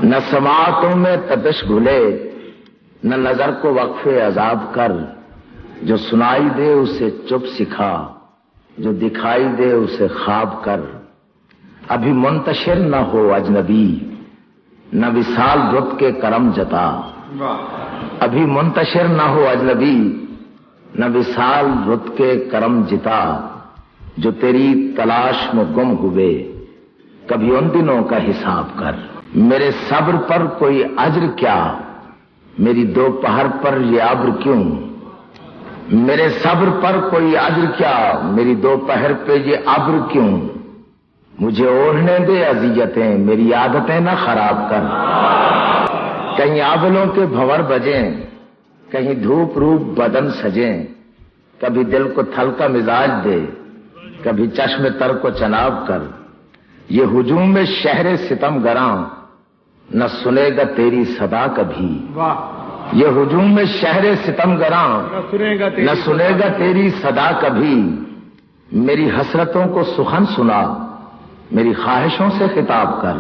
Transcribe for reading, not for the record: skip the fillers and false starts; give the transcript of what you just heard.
نہ سماعتوں میں تپش گھلے، نہ نظر کو وقف عذاب کر، جو سنائی دے اسے چپ سکھا، جو دکھائی دے اسے خواب کر۔ ابھی منتشر نہ ہو اجنبی، نہ وصال رت کے کرم جتا۔ ابھی منتشر نہ ہو اجنبی، نہ وصال رت کے کرم جتا، جو تیری تلاش میں گم ہوئے، کبھی ان دنوں کا حساب کر۔ میرے صبر پر کوئی اجر کیا، میری دوپہر پر یہ ابر کیوں؟ میرے صبر پر کوئی اجر کیا، میری دوپہر پہ یہ ابر کیوں؟ مجھے اوڑھنے دے اذیتیں، میری عادتیں نہ خراب کر۔ کہیں آبلوں کے بھنور بجیں، کہیں دھوپ روپ بدن سجیں، کبھی دل کو تھل کا مزاج دے، کبھی چشم تر کو چناب کر۔ یہ ہجوم شہر ستم گراں، نہ سنے گا تیری صدا کبھی۔ یہ ہجوم شہر ستم گراں، نہ سنے گا تیری صدا کبھی۔ میری حسرتوں کو سخن سنا، میری خواہشوں سے خطاب کر۔